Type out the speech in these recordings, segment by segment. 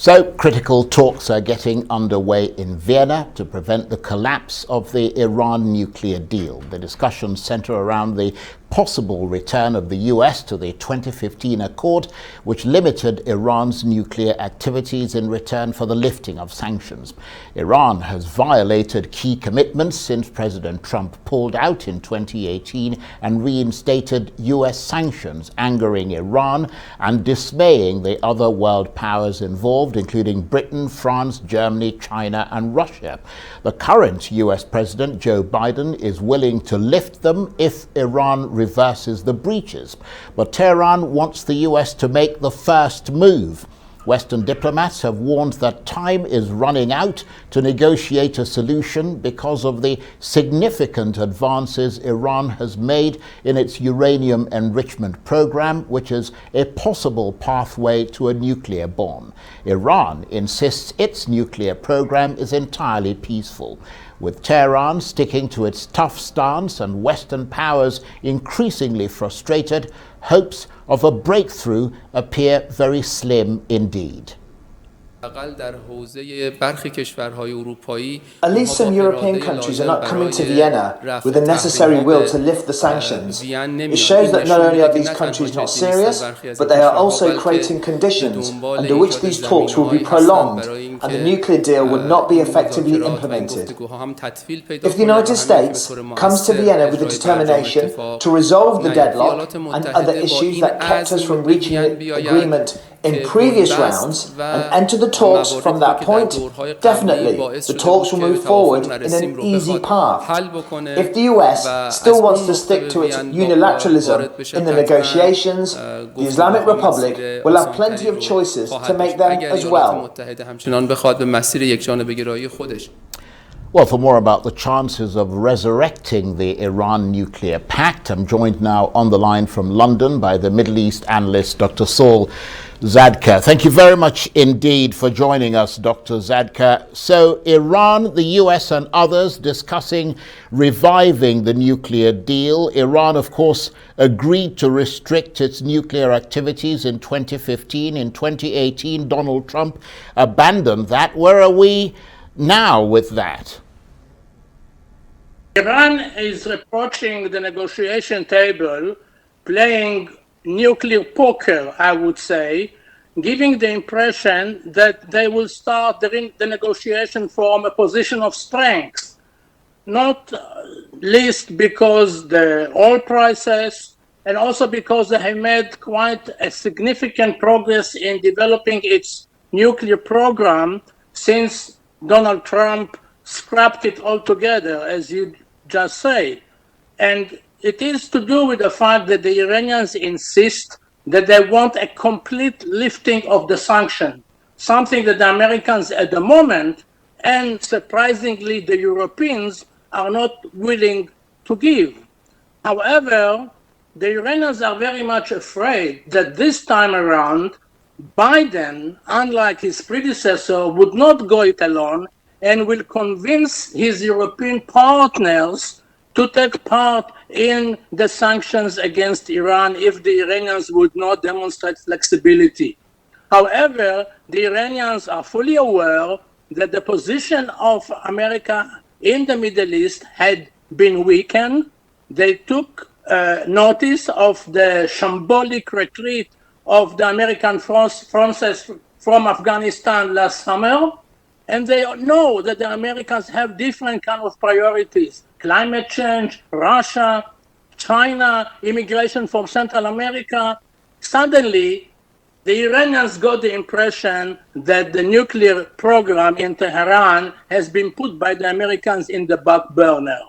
So critical talks are getting underway in Vienna to prevent the collapse of the Iran nuclear deal. The discussions center around the possible return of the US to the 2015 accord, which limited Iran's nuclear activities in return for the lifting of sanctions. Iran has violated key commitments since President Trump pulled out in 2018 and reinstated US sanctions, angering Iran and dismaying the other world powers involved, including Britain, France, Germany, China, and Russia. The current US President, Joe Biden, is willing to lift them if Iran reverses the breaches. But Tehran wants the US to make the first move. Western diplomats have warned that time is running out to negotiate a solution because of the significant advances Iran has made in its uranium enrichment program, which is a possible pathway to a nuclear bomb. Iran insists its nuclear program is entirely peaceful, with Tehran sticking to its tough stance and Western powers increasingly frustrated. Hopes of a breakthrough appear very slim indeed. At least some European countries are not coming to Vienna with the necessary will to lift the sanctions. It shows that not only are these countries not serious, but they are also creating conditions under which these talks will be prolonged and the nuclear deal would not be effectively implemented. If the United States comes to Vienna with the determination to resolve the deadlock and other issues that kept us from reaching an agreement in previous rounds and enter the talks from that point, definitely the talks will move forward in an easy path. If the US still wants to stick to its unilateralism in the negotiations, the Islamic Republic will have plenty of choices to make them as well. Well, for more about the chances of resurrecting the Iran nuclear pact, I'm joined now on the line from London by the Middle East analyst, Dr. Saul Zadka. Thank you very much indeed for joining us, Dr. Zadka. So Iran, the US and others discussing reviving the nuclear deal. Iran, of course, agreed to restrict its nuclear activities in 2015. In 2018, Donald Trump abandoned that. Where are we now with that? Iran is approaching the negotiation table playing nuclear poker, I would say, giving the impression that they will start the negotiation from a position of strength, not least because the oil prices and also because they have made quite a significant progress in developing its nuclear program since Donald Trump scrapped it altogether, as you just say. And it is to do with the fact that the Iranians insist that they want a complete lifting of the sanction, something that the Americans at the moment, and surprisingly the Europeans, are not willing to give. However, the Iranians are very much afraid that this time around, Biden, unlike his predecessor, would not go it alone and will convince his European partners to take part in the sanctions against Iran if the Iranians would not demonstrate flexibility. However, the Iranians are fully aware that the position of America in the Middle East had been weakened. They took notice of the shambolic retreat of the American forces from Afghanistan last summer, and they know that the Americans have different kind of priorities: climate change, Russia, China, immigration from Central America. Suddenly, the Iranians got the impression that the nuclear program in Tehran has been put by the Americans in the back burner.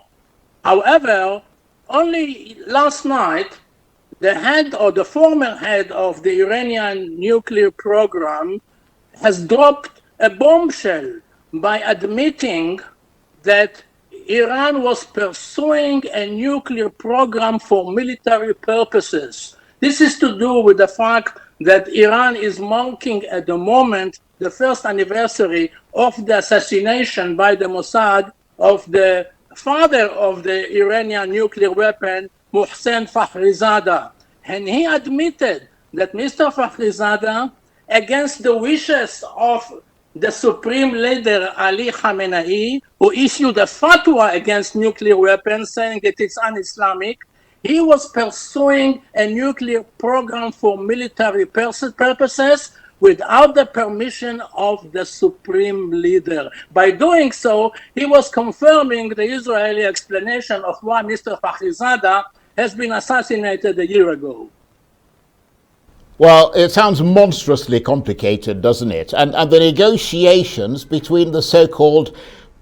However, only last night, the head or the former head of the Iranian nuclear program has dropped a bombshell by admitting that Iran was pursuing a nuclear program for military purposes. This is to do with the fact that Iran is marking at the moment the first anniversary of the assassination by the Mossad of the father of the Iranian nuclear weapon, Mohsen Fakhrizadeh. And he admitted that Mr. Fakhrizadeh against the wishes of the supreme leader Ali Khamenei, who issued a fatwa against nuclear weapons, saying that it's un-Islamic. He was pursuing a nuclear program for military purposes without the permission of the supreme leader. By doing so, he was confirming the Israeli explanation of why Mr. Fakhrizadeh has been assassinated a year ago. Well, it sounds monstrously complicated, doesn't it? And the negotiations between the so-called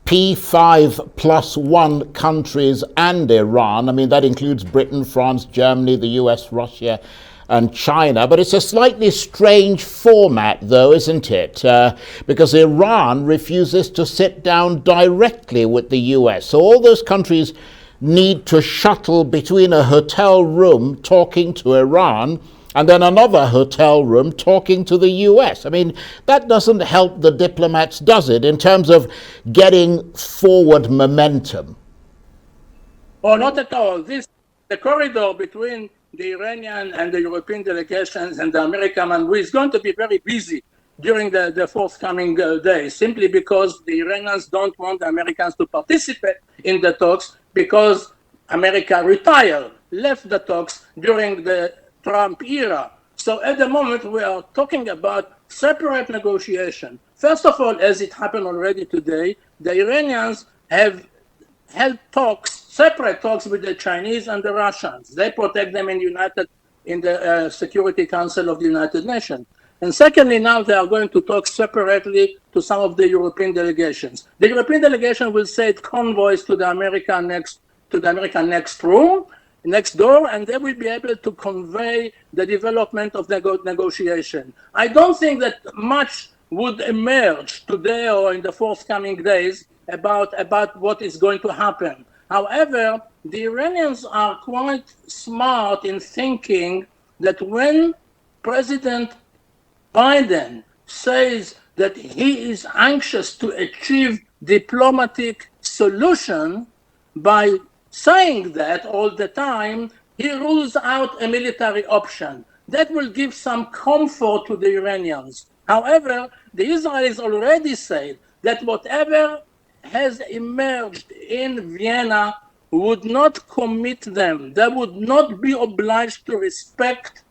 P5+1 countries and Iran, I mean, that includes Britain, France, Germany, the US, Russia, and China. But it's a slightly strange format, though, isn't it? Because Iran refuses to sit down directly with the US. So all those countries need to shuttle between a hotel room talking to Iran and then another hotel room talking to the US. I mean, that doesn't help the diplomats, does it, in terms of getting forward momentum? Oh, not at all. The corridor between the Iranian and the European delegations and the American one is going to be very busy during the forthcoming days, simply because the Iranians don't want the Americans to participate in the talks because America left the talks during the Trump era. So at the moment we are talking about separate negotiation. First of all, as it happened already today, the Iranians have held separate talks with the Chinese and the Russians. They protect them in the Security Council of the United Nations. And secondly, now they are going to talk separately to some of the European delegations. The European delegation will send convoys to the American next door, and they will be able to convey the development of the negotiation. I don't think that much would emerge today or in the forthcoming days about what is going to happen. However, the Iranians are quite smart in thinking that when President Biden says that he is anxious to achieve diplomatic solution, by saying that all the time, he rules out a military option. That will give some comfort to the Iranians. However, the Israelis already said that whatever has emerged in Vienna would not commit them. They would not be obliged to respect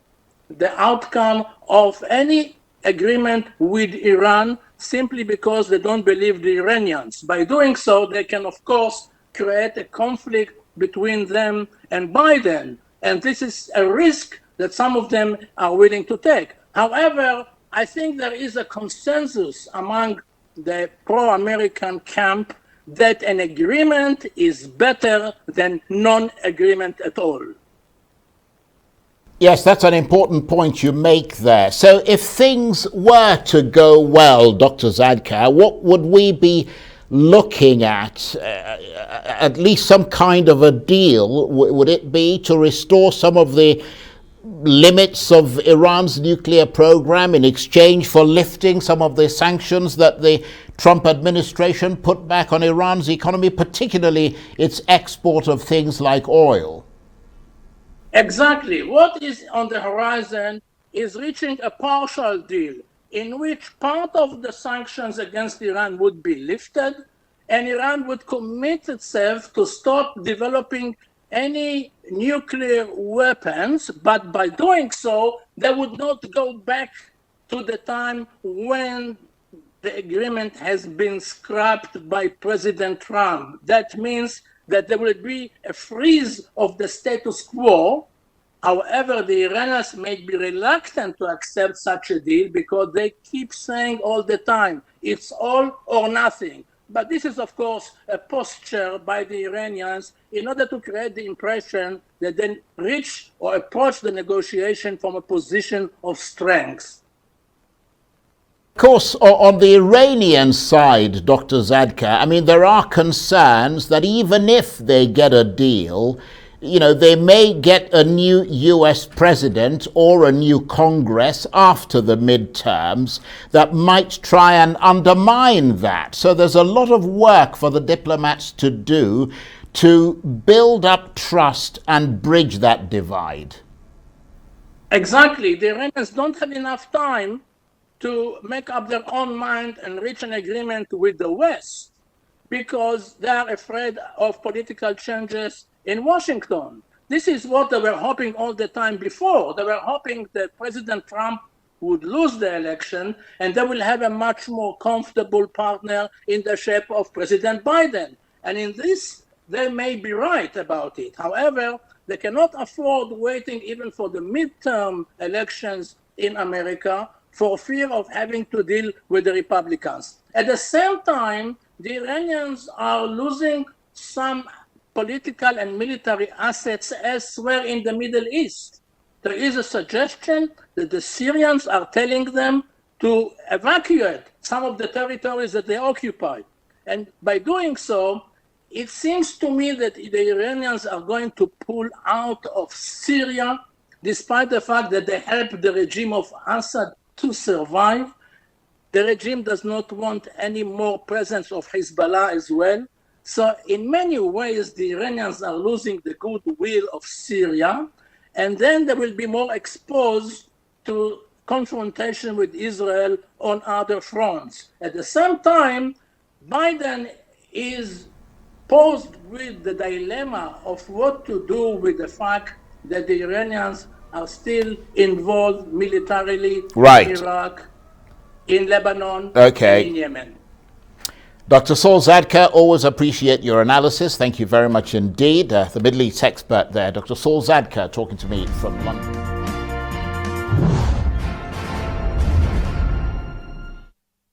the outcome of any agreement with Iran simply because they don't believe the Iranians. By doing so, they can, of course, create a conflict between them and Biden. And this is a risk that some of them are willing to take. However, I think there is a consensus among the pro-American camp that an agreement is better than non-agreement at all. Yes, that's an important point you make there. So if things were to go well, Dr. Zadka, what would we be looking at least some kind of a deal? Would it be to restore some of the limits of Iran's nuclear program in exchange for lifting some of the sanctions that the Trump administration put back on Iran's economy, particularly its export of things like oil? Exactly. What is on the horizon is reaching a partial deal in which part of the sanctions against Iran would be lifted and Iran would commit itself to stop developing any nuclear weapons, but by doing so, they would not go back to the time when the agreement has been scrapped by President Trump. That means that there will be a freeze of the status quo. However, the Iranians may be reluctant to accept such a deal because they keep saying all the time, it's all or nothing. But this is, of course, a posture by the Iranians in order to create the impression that they reach or approach the negotiation from a position of strength. Of course, on the Iranian side, Dr. Zadka, I mean, there are concerns that even if they get a deal, you know, they may get a new US president or a new Congress after the midterms that might try and undermine that. So there's a lot of work for the diplomats to do to build up trust and bridge that divide. Exactly. The Iranians don't have enough time to make up their own mind and reach an agreement with the West because they are afraid of political changes in Washington. This is what they were hoping all the time before. They were hoping that President Trump would lose the election and they will have a much more comfortable partner in the shape of President Biden. And in this, they may be right about it. However, they cannot afford waiting even for the midterm elections in America for fear of having to deal with the Republicans. At the same time, the Iranians are losing some political and military assets elsewhere in the Middle East. There is a suggestion that the Syrians are telling them to evacuate some of the territories that they occupy. And by doing so, it seems to me that the Iranians are going to pull out of Syria, despite the fact that they helped the regime of Assad to survive. The regime does not want any more presence of Hezbollah as well. So in many ways, the Iranians are losing the goodwill of Syria, and then they will be more exposed to confrontation with Israel on other fronts. At the same time, Biden is posed with the dilemma of what to do with the fact that the Iranians are still involved militarily in Iraq, in Lebanon, and in Yemen. Dr. Saul Zadka, always appreciate your analysis. Thank you very much indeed. The Middle East expert there, Dr. Saul Zadka, talking to me from London.